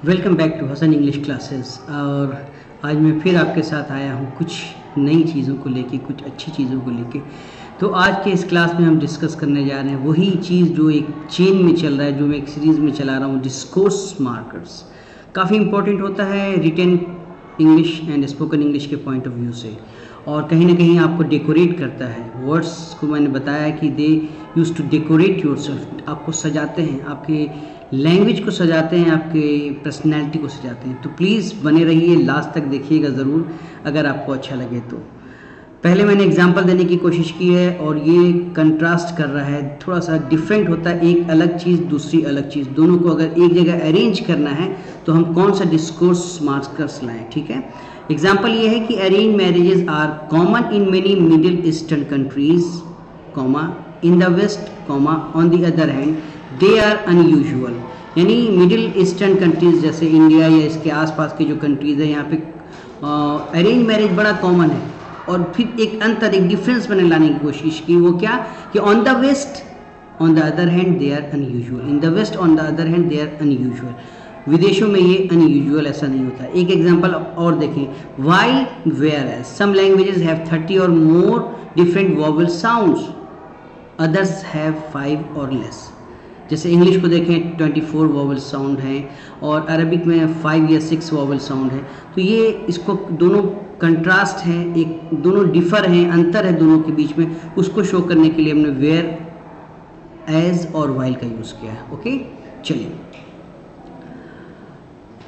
Welcome back to Hasan English classes. और आज मैं फिर आपके साथ आया हूँ कुछ नई चीज़ों को लेके, कुछ अच्छी चीज़ों को लेके। तो आज के इस क्लास में हम डिस्कस करने जा रहे हैं वही चीज़ जो एक चेन में चल रहा है, जो मैं एक सीरीज़ में चला रहा हूँ, डिस्कोर्स मार्कर्स। काफ़ी इंपॉर्टेंट होता है written English and spoken English के पॉइंट ऑफ व्यू से, और कहीं ना कहीं आपको डेकोरेट करता है। वर्ड्स को मैंने बताया कि दे यूज़ टू डेकोरेट योरसेल्फ, आपको सजाते हैं, आपके लैंग्वेज को सजाते हैं, आपके पर्सनैलिटी को सजाते हैं। तो प्लीज़ बने रहिए, लास्ट तक देखिएगा ज़रूर अगर आपको अच्छा लगे तो। पहले मैंने एग्जांपल देने की कोशिश की है और ये कंट्रास्ट कर रहा है, थोड़ा सा डिफरेंट होता है, एक अलग चीज़ दूसरी अलग चीज़, दोनों को अगर एक जगह अरेंज करना है तो हम कौन सा डिस्कोर्स मार्कर्स लाएं। ठीक है, एग्जाम्पल ये है कि arrange marriages are common in many middle eastern countries, comma in the west, comma on the other hand they are unusual. यानी मिडिल ईस्टर्न कंट्रीज़ जैसे इंडिया या इसके आसपास की जो कंट्रीज़ है, यहाँ पे अरेंज मैरिज बड़ा कॉमन है। और फिर एक अंतर, एक डिफरेंस मैंने लाने की कोशिश की, वो क्या कि on the west on the other hand they are unusual, in the west on the other hand they are unusual. विदेशों में ये अनयूजुअल ऐसा नहीं होता। एक एग्जांपल और देखें, while whereas some languages have 30 or more different vowel sounds, others have 5 or less. जैसे इंग्लिश को देखें 24 वोवल साउंड हैं और अरबिक में 5 या 6 वोवल साउंड है। तो ये इसको दोनों कंट्रास्ट हैं, एक दोनों डिफर हैं, अंतर है दोनों के बीच में, उसको शो करने के लिए हमने वेयर एज और वाइल का यूज़ किया है। ओके, चलिए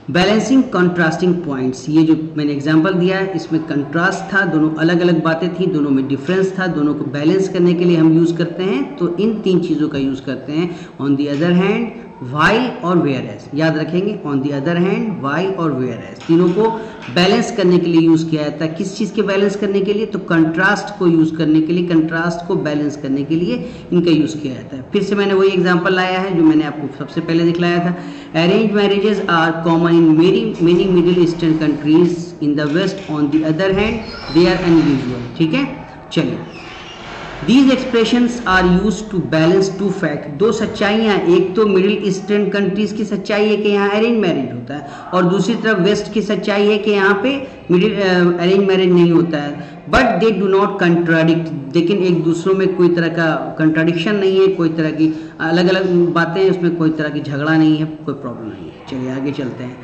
बैलेंसिंग कंट्रास्टिंग पॉइंट्स, ये जो मैंने एग्जांपल दिया है इसमें कंट्रास्ट था, दोनों अलग अलग बातें थी, दोनों में डिफरेंस था, दोनों को बैलेंस करने के लिए हम यूज़ करते हैं। तो इन 3 चीज़ों का यूज़ करते हैं, on the other hand, while और वेयर एज। याद रखेंगे, on the other hand, while और वेयर एज, तीनों को बैलेंस करने के लिए यूज़ किया जाता है। किस चीज़ के बैलेंस करने के लिए? तो कंट्रास्ट को यूज़ करने के लिए, कंट्रास्ट को बैलेंस करने के लिए इनका यूज़ किया जाता है। फिर से मैंने वही एग्जांपल लाया है जो मैंने आपको सबसे पहले दिखलाया था। Arrange marriages are common in many middle eastern countries, in the west on the other hand they are unusual. ठीक है, चलिए These expressions are used to balance two facts, दो सच्चाइयाँ, एक तो मिडिल ईस्टर्न कंट्रीज की सच्चाई है कि यहाँ अरेंज मैरिज होता है, और दूसरी तरफ वेस्ट की सच्चाई है कि यहाँ पे मिडिल अरेंज मैरिज नहीं होता है। But they do not contradict, लेकिन एक दूसरों में कोई तरह का कंट्राडिक्शन नहीं है, कोई तरह की अलग अलग बातें हैं, उसमें कोई तरह की झगड़ा नहीं है, कोई प्रॉब्लम नहीं है। चलिए आगे चलते हैं।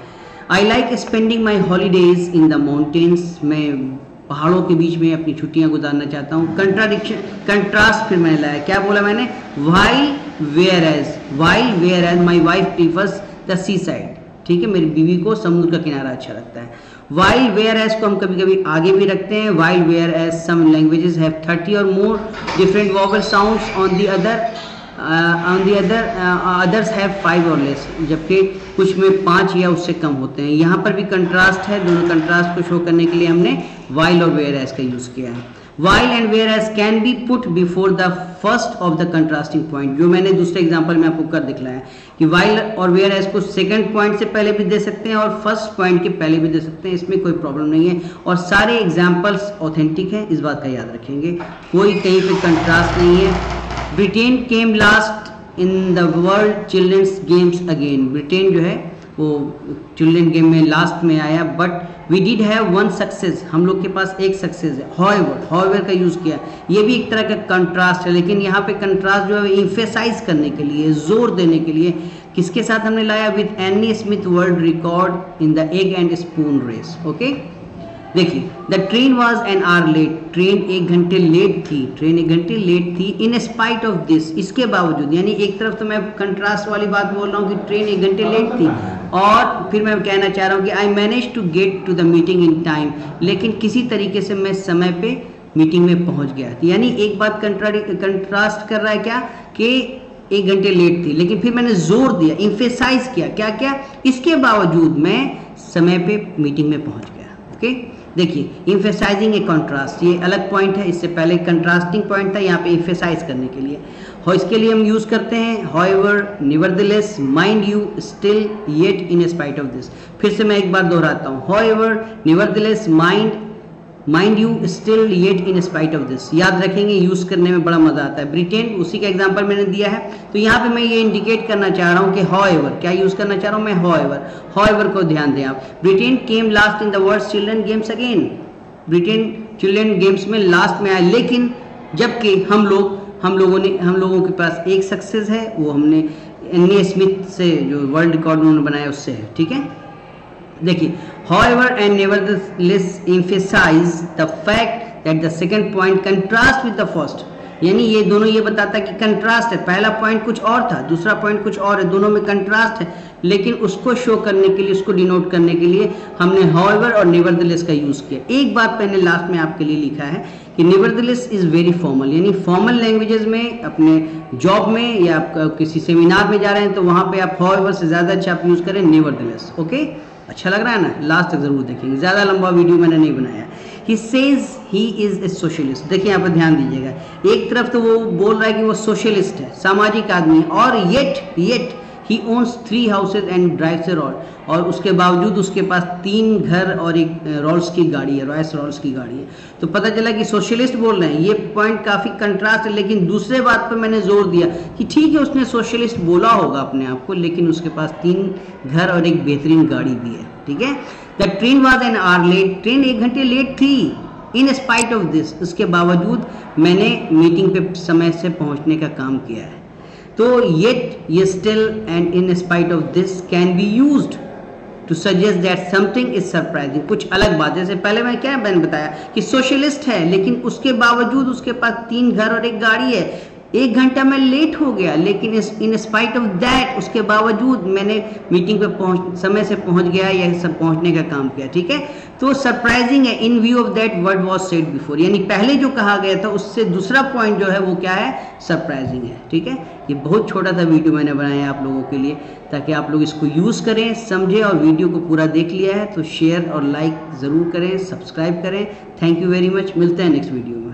I like spending my holidays in the mountains, मैं पहाड़ों के बीच में अपनी छुट्टियां गुजारना चाहता हूँ। कंट्रास्ट फिर मैंने लाया, क्या बोला मैंने? While whereas my wife prefers the seaside. ठीक है, मेरी बीवी को समुद्र का किनारा अच्छा लगता है। वाइल वेयर एज को हम कभी कभी आगे भी रखते हैं, while whereas some languages have 30 or more different vowel sounds, on the other others have 5 or less, जबकि कुछ में 5 या उससे कम होते हैं। यहाँ पर भी कंट्रास्ट है, दोनों कंट्रास्ट को शो करने के लिए हमने वाइल और वेयर एज का यूज़ किया है। While and whereas can be put before the first of the contrasting point, जो मैंने दूसरे एग्जांपल में आपको कर दिखलाया कि वाइल और वेयर एज को सेकंड पॉइंट से पहले भी दे सकते हैं और फर्स्ट पॉइंट के पहले भी दे सकते हैं, इसमें कोई प्रॉब्लम नहीं है। और सारे एग्जाम्पल्स ऑथेंटिक हैं, इस बात का याद रखेंगे, कोई कहीं पे कंट्रास्ट नहीं है। Britain came last in the world children's games again, Britain जो है वो चिल्ड्रन गेम में लास्ट में आया, but we did have 1 success, हम लोग के पास एक सक्सेस है। हॉवेवर का यूज़ किया, ये भी एक तरह का कंट्रास्ट है, लेकिन यहाँ पे कंट्रास्ट जो है इम्फेसाइज करने के लिए, जोर देने के लिए, किसके साथ हमने लाया? With Annie Smith world record in the egg and spoon race. Okay, देखिए, the train was an hour late, train 1 घंटे लेट थी, इन स्पाइट ऑफ दिस, इसके बावजूद। यानी एक तरफ तो मैं कंट्रास्ट वाली बात बोल रहा हूँ कि ट्रेन 1 घंटे लेट थी, और फिर मैं कहना चाह रहा हूँ कि I manage to get to the meeting in time, लेकिन किसी तरीके से मैं समय पे मीटिंग में पहुँच गया। यानी एक बात कंट्रास्ट कर रहा है क्या कि 1 घंटे लेट थी, लेकिन फिर मैंने जोर दिया, इम्फेसाइज किया, क्या इसके बावजूद मैं समय पे मीटिंग में पहुँच गया। ओके, देखिए, इम्फेसाइजिंग ए कंट्रास्ट, ये अलग पॉइंट है, इससे पहले कंट्रास्टिंग पॉइंट था, यहाँ पे इम्फेसाइज करने के लिए। और इसके लिए हम यूज़ करते हैं however, nevertheless, mind you, still, yet, in spite of this. फिर से मैं एक बार दोहराता हूँ, however, nevertheless, mind mind you still yet in spite of this, याद रखेंगे, यूज करने में बड़ा मजा आता है। ब्रिटेन, उसी का एग्जांपल मैंने दिया है। तो यहाँ पे मैं ये इंडिकेट करना चाह रहा हूँ कि हाउएवर, क्या यूज करना चाह रहा हूँ मैं, हाउएवर को ध्यान दें आप। Britain came last in the world children games again, Britain children games में लास्ट में आया, लेकिन जबकि हम लोगों के पास एक सक्सेस है, वो हमने एनी स्मिथ से जो वर्ल्ड रिकॉर्ड उन्होंने बनाया उससे है, ठीक है। देखिए, however and nevertheless emphasize the fact that the second point contrast with the first, यानी ये दोनों ये बताता है कि कंट्रास्ट है, पहला पॉइंट कुछ और था, दूसरा पॉइंट कुछ और है, दोनों में कंट्रास्ट है, लेकिन उसको शो करने के लिए, उसको डिनोट करने के लिए हमने however और nevertheless का यूज किया। एक बात मैंने लास्ट में आपके लिए लिखा है कि nevertheless इज वेरी फॉर्मल, यानी फॉर्मल लैंग्वेजेस में, अपने जॉब में या आप किसी सेमिनार में जा रहे हैं तो वहां पे आप however से ज्यादा अच्छा आप यूज करें nevertheless, ओके। अच्छा लग रहा है ना, लास्ट तक जरूर देखेंगे, ज़्यादा लंबा वीडियो मैंने नहीं बनाया। He says he is a socialist, देखिए यहाँ पर ध्यान दीजिएगा, एक तरफ तो वो बोल रहा है कि वो सोशलिस्ट है, सामाजिक आदमी है, और yet he owns 3 houses and drives a roll, और उसके बावजूद उसके पास 3 घर और एक रॉल्स की गाड़ी है, रॉयस रॉल्स की गाड़ी है। तो पता चला कि सोशलिस्ट बोल रहे हैं, ये पॉइंट काफ़ी कंट्रास्ट है। लेकिन दूसरे बात पर मैंने जोर दिया कि ठीक है, उसने सोशलिस्ट बोला होगा अपने आप को, लेकिन उसके पास 3 घर और एक बेहतरीन गाड़ी भी है, ठीक है। The train was an hour late, train 1 घंटे लेट थी। इन स्पाइट ऑफ दिस, उसके बावजूद मैंने मीटिंग पे समय से पहुंचने का काम किया है। तो yet, still and in spite of this can be used to suggest that something is surprising, कुछ अलग बात। जैसे पहले मैंने बताया कि सोशलिस्ट है, लेकिन उसके बावजूद उसके पास 3 घर और एक गाड़ी है, 1 घंटा में लेट हो गया, लेकिन इन स्पाइट ऑफ दैट, उसके बावजूद मैंने मीटिंग पे समय से पहुंच गया, या सब पहुंचने का काम किया, ठीक है। तो सरप्राइजिंग है, इन view of that word was said before, यानी पहले जो कहा गया था उससे दूसरा पॉइंट जो है वो क्या है, सरप्राइजिंग है, ठीक है। ये बहुत छोटा सा वीडियो मैंने बनाया है आप लोगों के लिए, ताकि आप लोग इसको यूज़ करें, समझें, और वीडियो को पूरा देख लिया है तो शेयर और लाइक ज़रूर करें, सब्सक्राइब करें। थैंक यू वेरी मच, मिलते हैं नेक्स्ट वीडियो में।